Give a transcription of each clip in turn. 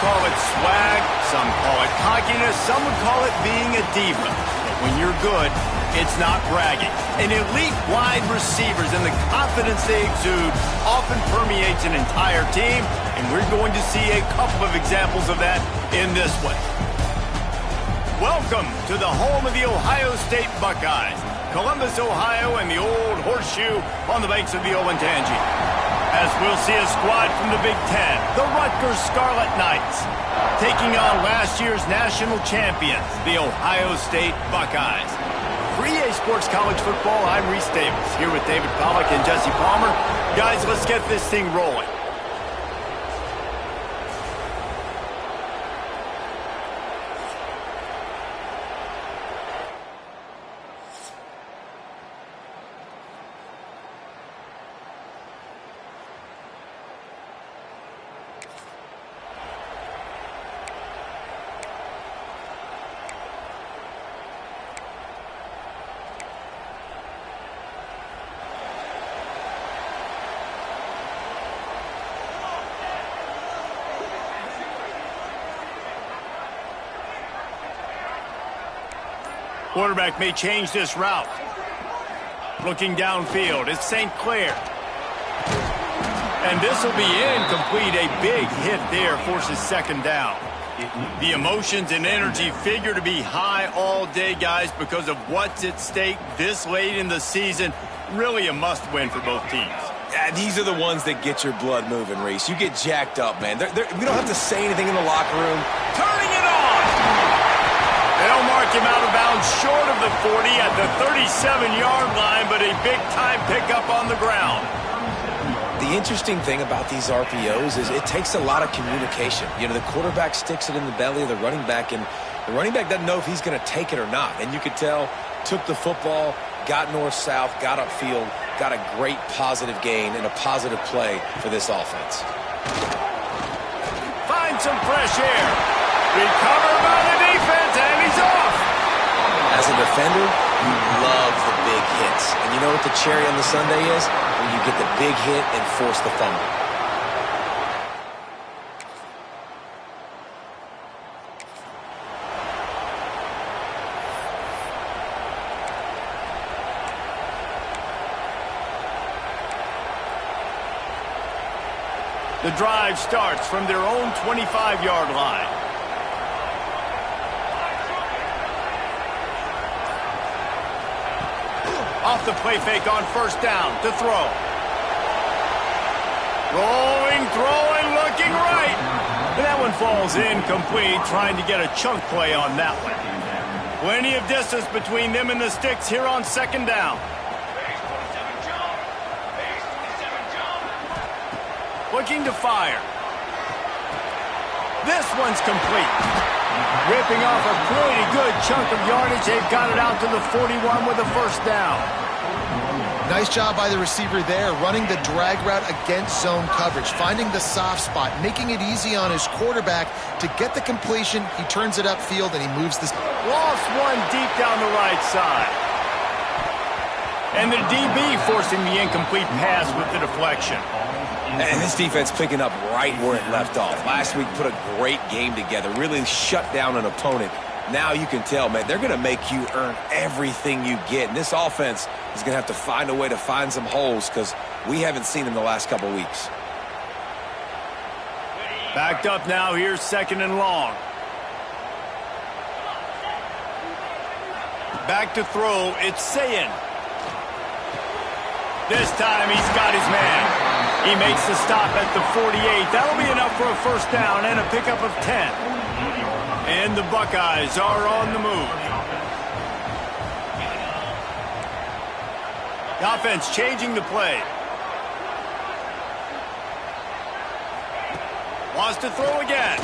call it swag, some call it cockiness, some would call it being a diva. But when you're good, it's not bragging. And elite wide receivers and the confidence they exude often permeates an entire team, and we're going to see a couple of examples of that in this one. Welcome to the home of the Ohio State Buckeyes, Columbus, Ohio, and the old horseshoe on the banks of the Olentangy. As we'll see a squad from the Big Ten, the Rutgers Scarlet Knights, taking on last year's national champions, the Ohio State Buckeyes. For EA Sports College Football, I'm Reese Davis, here with David Pollack and Jesse Palmer. Guys, let's get this thing rolling. Quarterback may change this route. Looking downfield, it's St. Clair. And this will be incomplete. A big hit there forces second down. The emotions and energy figure to be high all day, guys, because of what's at stake this late in the season. Really a must-win for both teams. Yeah, these are the ones that get your blood moving, Reese. You get jacked up, man. We don't have to say anything in the locker room. Turning it on! They'll mark him out of bounds short of the 40 at the 37-yard line, but a big-time pickup on the ground. The interesting thing about these RPOs is it takes a lot of communication. You know, the quarterback sticks it in the belly of the running back, and the running back doesn't know if he's going to take it or not. And you could tell, took the football, got north-south, got upfield, got a great positive gain and a positive play for this offense. Find some fresh air. Recovered by the defense, and he's off. As a defender, you love the big hits. And you know what the cherry on the sundae is? When you get the big hit and force the fumble. The drive starts from their own 25-yard line. Off the play fake on first down to throw. Rolling, throwing, looking right. And that one falls incomplete, trying to get a chunk play on that one. Plenty of distance between them and the sticks here on second down. Looking to fire. This one's complete. Ripping off a pretty good chunk of yardage. They've got it out to the 41 with a first down. Nice job by the receiver there, running the drag route against zone coverage, finding the soft spot, making it easy on his quarterback to get the completion. He turns it upfield, and he moves this. Lost one deep down the right side. And the DB forcing the incomplete pass with the deflection. And this defense picking up right where it left off. Last week put a great game together, really shut down an opponent. Now you can tell, man, they're going to make you earn everything you get. And this offense is going to have to find a way to find some holes because we haven't seen them the last couple weeks. Backed up now, here's second and long. Back to throw, it's Sayin. This time he's got his man. He makes the stop at the 48. That'll be enough for a first down and a pickup of 10. And the Buckeyes are on the move. The offense changing the play. Wants to throw again.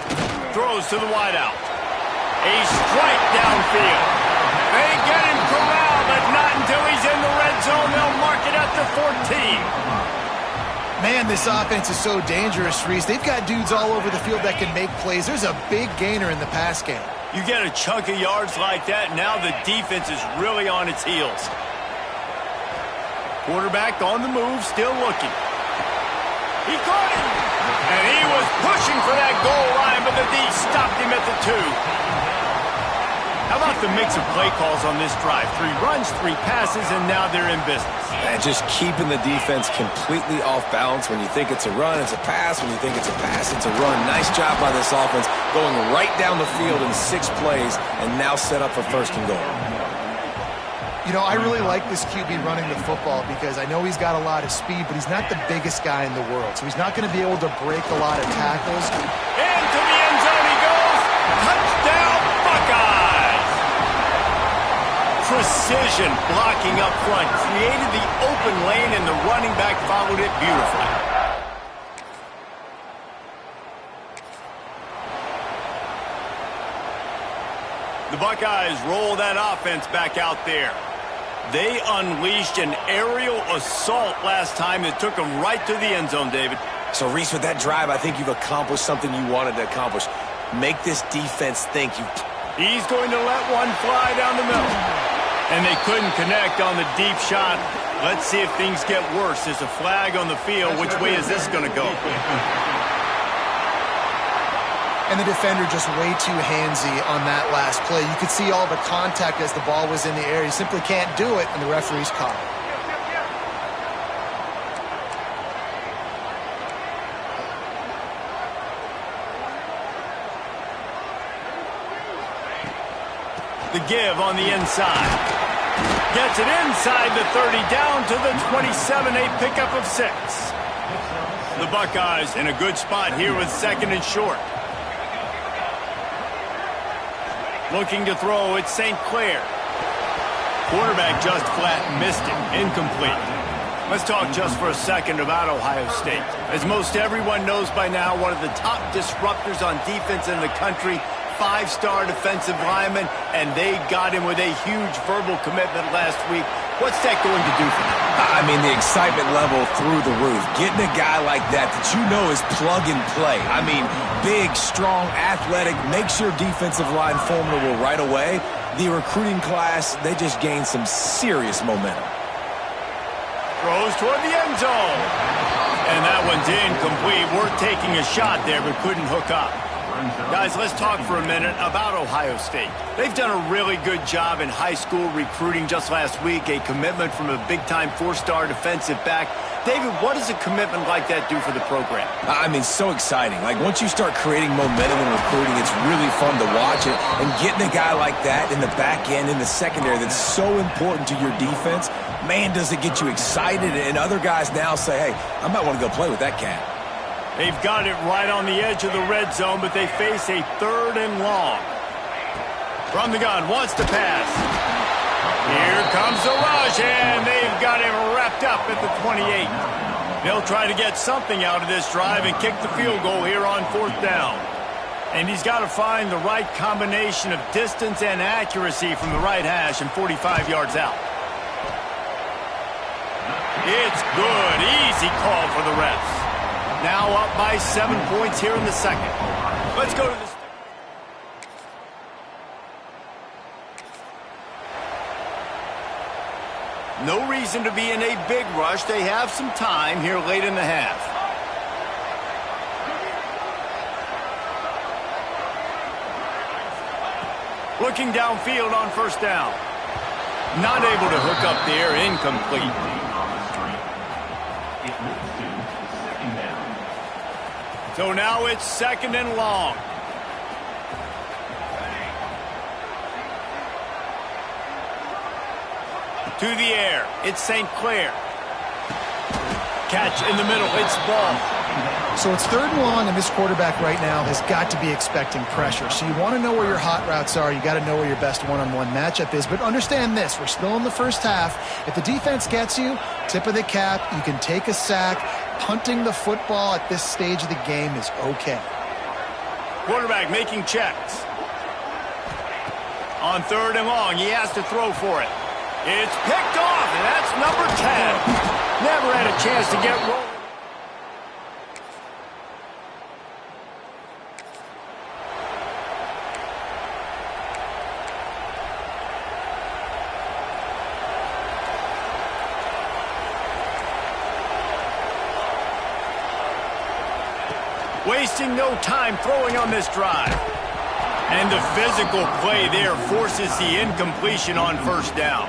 Throws to the wideout. A strike downfield. They get him corralled, but not until he's in the red zone. They'll mark it at the 14. Man, this offense is so dangerous, Reese. They've got dudes all over the field that can make plays. There's a big gainer in the pass game. You get a chunk of yards like that, now the defense is really on its heels. Quarterback on the move, still looking. He caught it! And he was pushing for that goal line, but the D stopped him at the 2. How about the mix of play calls on this drive? 3 runs, 3 passes, and now they're in business. And just keeping the defense completely off balance. When you think it's a run, it's a pass. When you think it's a pass, it's a run. Nice job by this offense going right down the field in 6 plays and now set up for 1st and goal. You know, I really like this QB running the football because I know he's got a lot of speed, but he's not the biggest guy in the world. So he's not going to be able to break a lot of tackles. Into the end zone he goes. Touchdown, Buckeyes! Precision blocking up front. Created the open lane, and the running back followed it beautifully. The Buckeyes roll that offense back out there. They unleashed an aerial assault last time that took them right to the end zone, David. So, Reese, with that drive, I think you've accomplished something you wanted to accomplish. Make this defense think. He's going to let one fly down the middle. And they couldn't connect on the deep shot. Let's see if things get worse. There's a flag on the field. Which way is this going to go? And the defender just way too handsy on that last play. You could see all the contact as the ball was in the air. He simply can't do it, and the referee's caught it. The give on the inside. Gets it inside the 30, down to the 27, a pickup of 6. The Buckeyes in a good spot here with 2nd and short. Looking to throw, it's St. Clair. Quarterback just flat missed it. Incomplete. Let's talk just for a second about Ohio State. As most everyone knows by now, one of the top disruptors on defense in the country, 5-star defensive lineman, and they got him with a huge verbal commitment last week. What's that going to do for them? I mean, the excitement level through the roof. Getting a guy like that you know is plug and play. I mean, big, strong, athletic, makes your defensive line formidable right away. The recruiting class, they just gained some serious momentum. Throws toward the end zone. And that one's incomplete. We're taking a shot there, but couldn't hook up. Guys, let's talk for a minute about Ohio State. They've done a really good job in high school recruiting. Just last week, a commitment from a big-time 4-star defensive back. David, what does a commitment like that do for the program? I mean, so exciting. Like, once you start creating momentum in recruiting, it's really fun to watch it. And getting a guy like that in the back end, in the secondary, that's so important to your defense, man, does it get you excited. And other guys now say, hey, I might want to go play with that cat. They've got it right on the edge of the red zone, but they face a 3rd and long. From the gun, wants to pass. Here comes the rush, and they've got him wrapped up at the 28. They'll try to get something out of this drive and kick the field goal here on 4th down. And he's got to find the right combination of distance and accuracy from the right hash and 45 yards out. It's good. Easy call for the refs. Now up by 7 points here in the 2nd. Let's go to this. No reason to be in a big rush. They have some time here late in the half. Looking downfield on 1st down. Not able to hook up there. Incomplete. So now it's 2nd and long. To the air. It's St. Clair. Catch in the middle. It's ball. So it's 3rd and long, and this quarterback right now has got to be expecting pressure. So you want to know where your hot routes are. You got to know where your best one-on-one matchup is. But understand this. We're still in the first half. If the defense gets you, tip of the cap, you can take a sack. Punting the football at this stage of the game is okay. Quarterback making checks. On 3rd and long, he has to throw for it. It's picked off, and that's number 10. Never had a chance to get rolling. wasting no time throwing on this drive. And the physical play there forces the incompletion on first down.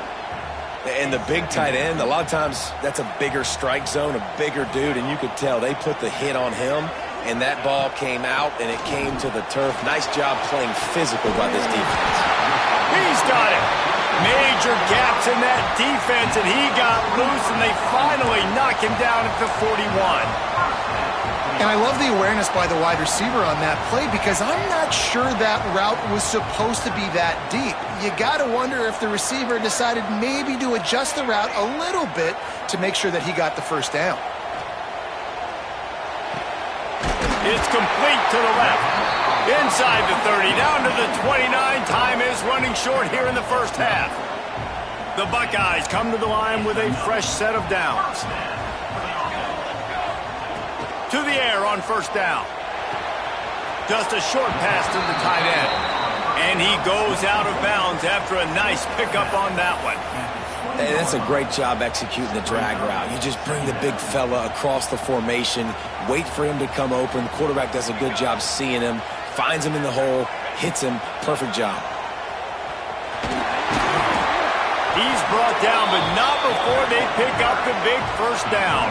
And the big tight end, a lot of times that's a bigger strike zone, a bigger dude, and you could tell they put the hit on him, and that ball came out, and it came to the turf. Nice job playing physical by this defense. He's got it. Major gaps in that defense, and he got loose, and they finally knock him down at the 41. And I love the awareness by the wide receiver on that play because I'm not sure that route was supposed to be that deep. You got to wonder if the receiver decided maybe to adjust the route a little bit to make sure that he got the first down. It's complete to the left. Inside the 30, down to the 29. Time is running short here in the first half. The Buckeyes come to the line with a fresh set of downs. To the air on first down. Just a short pass to the tight end. And he goes out of bounds after a nice pickup on that one. Hey, that's a great job executing the drag route. You just bring the big fella across the formation, wait for him to come open. Quarterback does a good job seeing him, finds him in the hole, hits him. Perfect job. He's brought down, but not before they pick up the big first down.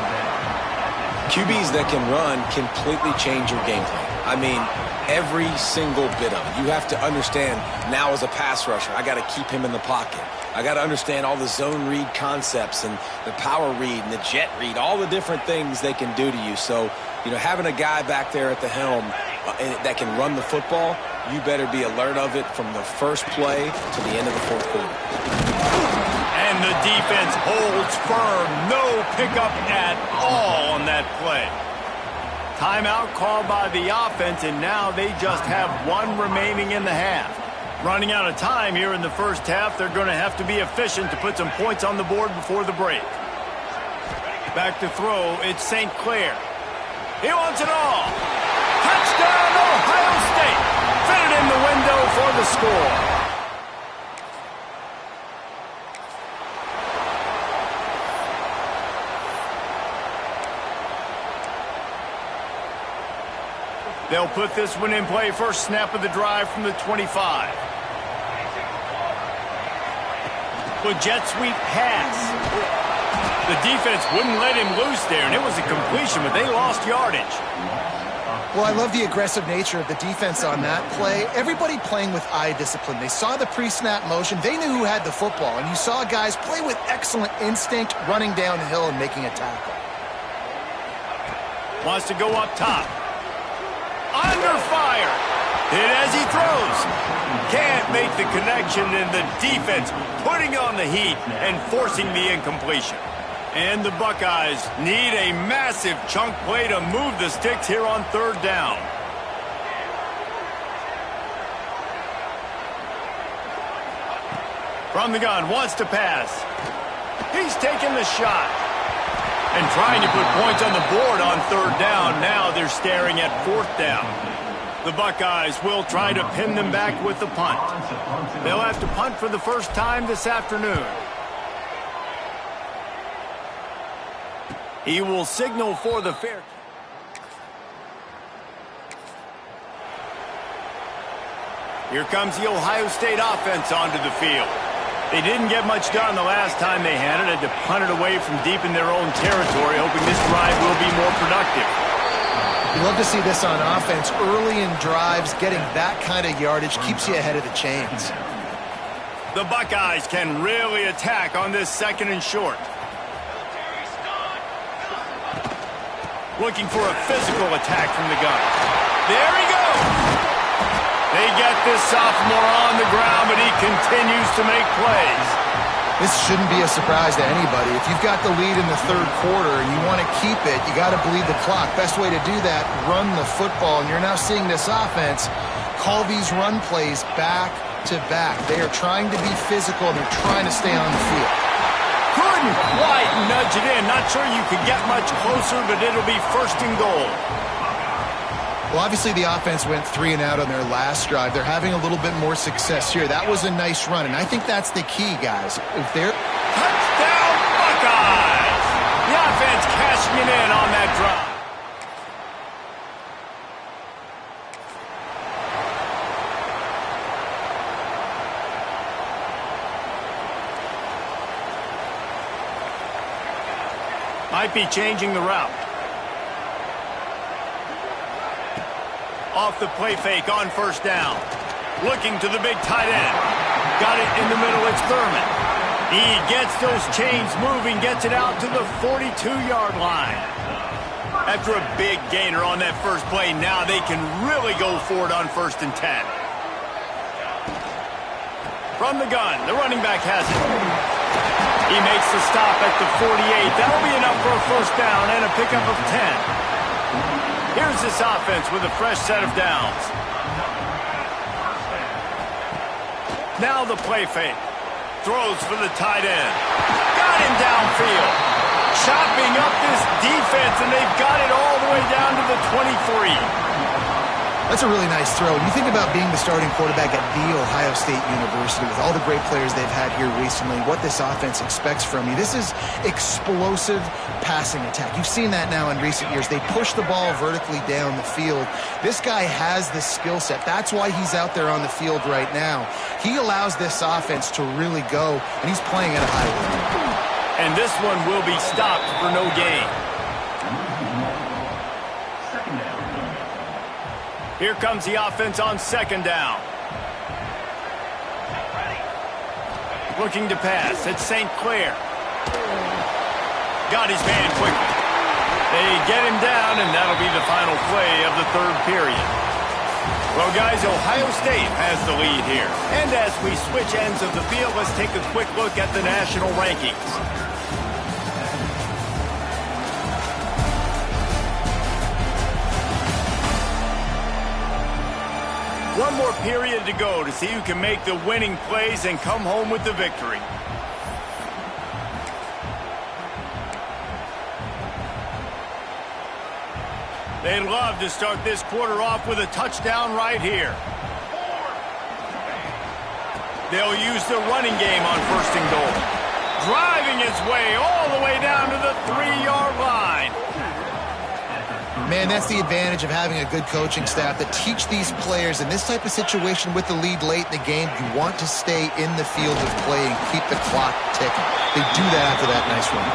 QBs that can run completely change your game plan. I mean, every single bit of it. You have to understand now as a pass rusher, I got to keep him in the pocket. I got to understand all the zone read concepts and the power read and the jet read, all the different things they can do to you. So, you know, having a guy back there at the helm that can run the football, you better be alert of it from the first play to the end of the fourth quarter. And the defense holds firm. No pickup at all on that play. Timeout called by the offense, and now they just have one remaining in the half. Running out of time here in the first half, they're going to have to be efficient to put some points on the board before the break. Back to throw, it's St. Clair. He wants it all. Touchdown, Ohio State. Fit it in the window for the score. They'll put this one in play. First snap of the drive from the 25. With jet sweep pass. The defense wouldn't let him loose there, and it was a completion, but they lost yardage. Well, I love the aggressive nature of the defense on that play. Everybody playing with eye discipline. They saw the pre-snap motion. They knew who had the football, and you saw guys play with excellent instinct, running downhill and making a tackle. Wants to go up top. Under fire. Hit as he throws. Can't make the connection, and the defense putting on the heat and forcing the incompletion. And the Buckeyes need a massive chunk play to move the sticks here on third down. From the gun, wants to pass. He's taking the shot. And trying to put points on the board on third down. Now they're staring at fourth down. The Buckeyes will try to pin them back with the punt. They'll have to punt for the first time this afternoon. He will signal for the fair. Here comes the Ohio State offense onto the field. They didn't get much done the last time they had it. Had to punt it away from deep in their own territory, hoping this drive will be more productive. You love to see this on offense. Early in drives, getting that kind of yardage keeps you ahead of the chains. The Buckeyes can really attack on this second and short. Looking for a physical attack from the gun. There he goes. They get this sophomore on the ground, but he continues to make plays. This shouldn't be a surprise to anybody. If you've got the lead in the third quarter and you want to keep it, you got to bleed the clock. Best way to do that, run the football. And you're now seeing this offense call these run plays back to back. They are trying to be physical. They're trying to stay on the field. Couldn't quite nudge it in. Not sure you could get much closer, but it'll be first and goal. Well, obviously the offense went 3 and out on their last drive. They're having a little bit more success here. That was a nice run, and I think that's the key, guys. If they're touchdown Buckeyes! The offense cashing it in on that drive. Might be changing the route. Off the play fake on first down. Looking to the big tight end. Got it in the middle. It's Thurman. He gets those chains moving, gets it out to the 42-yard line. After a big gainer on that first play, now they can really go for it on 1st and 10. From the gun, the running back has it. He makes the stop at the 48. That'll be enough for a first down and a pickup of 10. Here's this offense with a fresh set of downs. Now the play fake. Throws for the tight end. Got him downfield. Chopping up this defense, and they've got it all the way down to the 23. That's a really nice throw. When you think about being the starting quarterback at The Ohio State University with all the great players they've had here recently, what this offense expects from you, this is explosive passing attack. You've seen that now in recent years. They push the ball vertically down the field. This guy has the skill set. That's why he's out there on the field right now. He allows this offense to really go, and he's playing at a high level. And this one will be stopped for no gain. Here comes the offense on 2nd down. Looking to pass. It's St. Clair. Got his man quickly. They get him down, and that'll be the final play of the 3rd period. Well, guys, Ohio State has the lead here. And as we switch ends of the field, let's take a quick look at the national rankings. One more period to go to see who can make the winning plays and come home with the victory. They'd love to start this quarter off with a touchdown right here. They'll use the running game on 1st and goal. Driving his way all the way down to the 3-yard line. Man, that's the advantage of having a good coaching staff that teach these players in this type of situation with the lead late in the game. You want to stay in the field of play and keep the clock ticking. They do that after that nice run.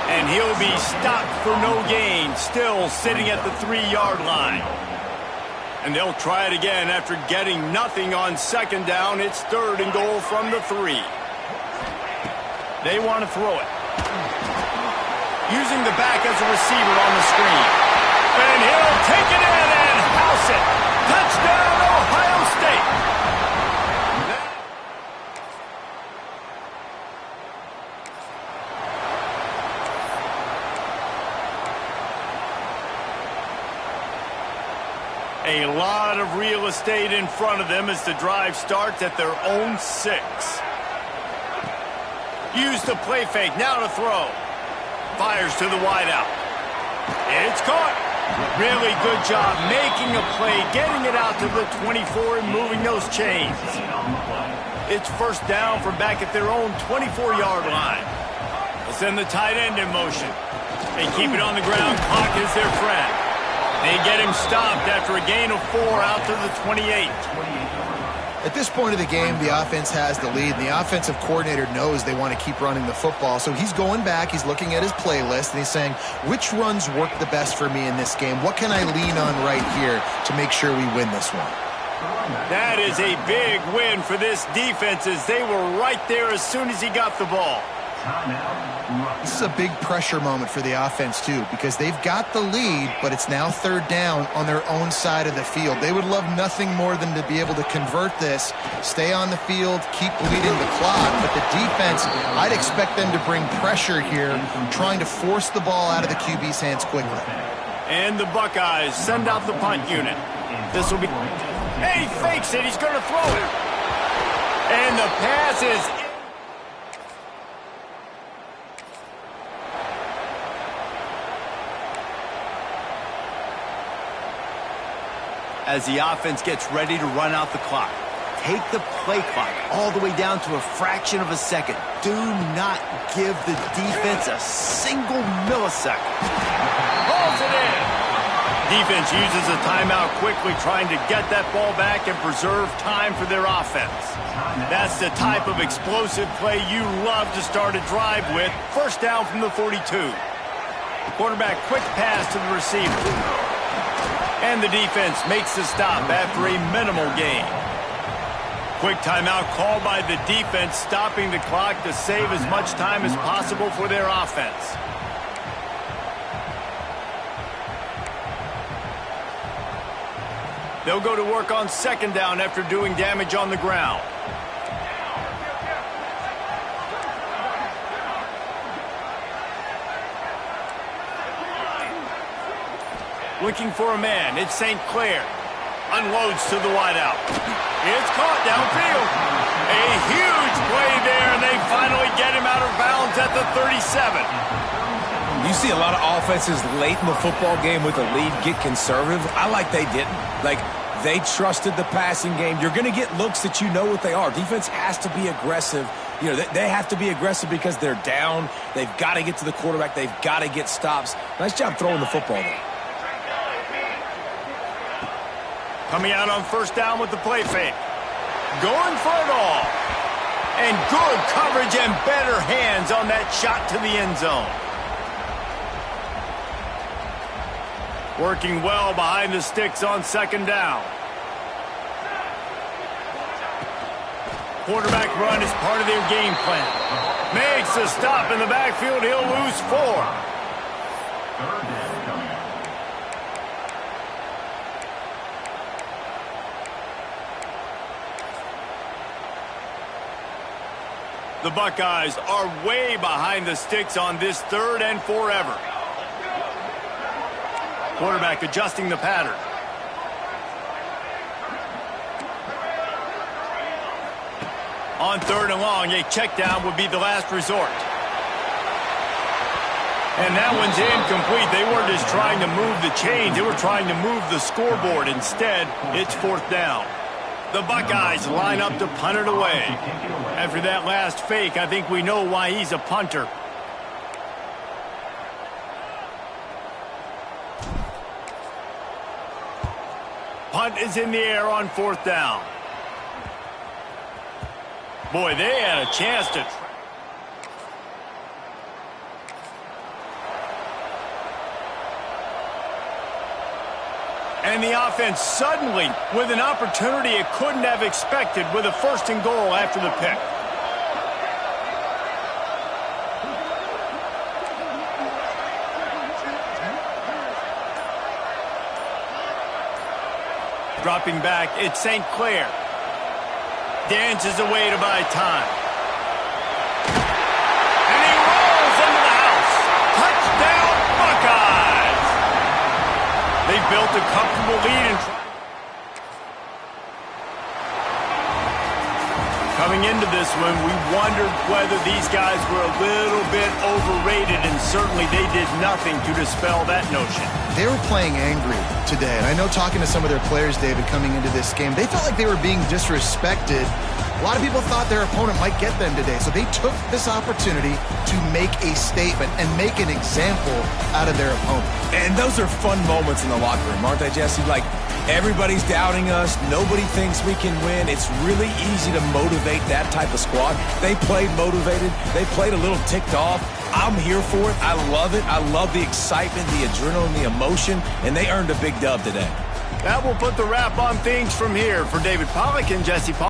And he'll be stopped for no gain, still sitting at the 3-yard line. And they'll try it again after getting nothing on 2nd down. It's 3rd and goal from the 3. They want to throw it. Using the back as a receiver on the screen. And he'll take it in and house it. Touchdown, Ohio State. A lot of real estate in front of them as the drive starts at their own 6. Use the play fake, now to throw. Fires to the wideout. It's caught. Really good job making a play, getting it out to the 24 and moving those chains. It's 1st down from back at their own 24-yard line. They'll send the tight end in motion. They keep it on the ground. Clock is their friend. They get him stopped after a gain of 4 out to the 28. At this point of the game, the offense has the lead, and the offensive coordinator knows they want to keep running the football. So he's going back, he's looking at his playlist, and he's saying, which runs work the best for me in this game? What can I lean on right here to make sure we win this one? That is a big win for this defense as they were right there as soon as he got the ball. This is a big pressure moment for the offense, too, because they've got the lead, but it's now 3rd down on their own side of the field. They would love nothing more than to be able to convert this, stay on the field, keep bleeding the clock. But the defense, I'd expect them to bring pressure here, trying to force the ball out of the QB's hands quickly. And the Buckeyes send out the punt unit. This will be... Hey, he fakes it. He's going to throw it. And the pass is... As the offense gets ready to run out the clock. Take the play clock all the way down to a fraction of a second. Do not give the defense a single millisecond. Balls it in. Defense uses a timeout quickly, trying to get that ball back and preserve time for their offense. That's the type of explosive play you love to start a drive with. 1st down from the 42. Quarterback quick pass to the receiver. And the defense makes the stop after a minimal gain. Quick timeout called by the defense, stopping the clock to save as much time as possible for their offense. They'll go to work on second down after doing damage on the ground. Looking for a man. It's St. Clair. Unloads to the wideout. It's caught downfield. A huge play there, and they finally get him out of bounds at the 37. You see a lot of offenses late in the football game with a lead get conservative. I like they didn't. Like, they trusted the passing game. You're going to get looks that you know what they are. Defense has to be aggressive. You know, they have to be aggressive because they're down. They've got to get to the quarterback. They've got to get stops. Nice job throwing the football there. Coming out on first down with the play fake. Going for it all. And good coverage and better hands on that shot to the end zone. Working well behind the sticks on second down. Quarterback run is part of their game plan. Makes a stop in the backfield. He'll lose 4. The Buckeyes are way behind the sticks on this 3rd and forever. Quarterback adjusting the pattern. On 3rd and long, a check down would be the last resort. And that one's incomplete. They weren't just trying to move the chains. They were trying to move the scoreboard. Instead, it's 4th down. The Buckeyes line up to punt it away. After that last fake, I think we know why he's a punter. Punt is in the air on 4th down. Boy, they had a chance to... And the offense suddenly with an opportunity it couldn't have expected with a 1st and goal after the pick. Dropping back, it's St. Clair. Dances away to buy time. And he rolls into the house. Touchdown, Buckeyes! They built a comfortable lead and coming into this one, we wondered whether these guys were a little bit overrated, and certainly they did nothing to dispel that notion. They were playing angry today, and I know talking to some of their players, David, coming into this game, they felt like they were being disrespected. A lot of people thought their opponent might get them today, so they took this opportunity to make a statement and make an example out of their opponent. And those are fun moments in the locker room, aren't they, Jesse? Like, everybody's doubting us. Nobody thinks we can win. It's really easy to motivate that type of squad. They played motivated. They played a little ticked off. I'm here for it. I love it. I love the excitement, the adrenaline, the emotion, and they earned a big dub today. That will put the wrap on things from here. For David Pollack and Jesse Paul.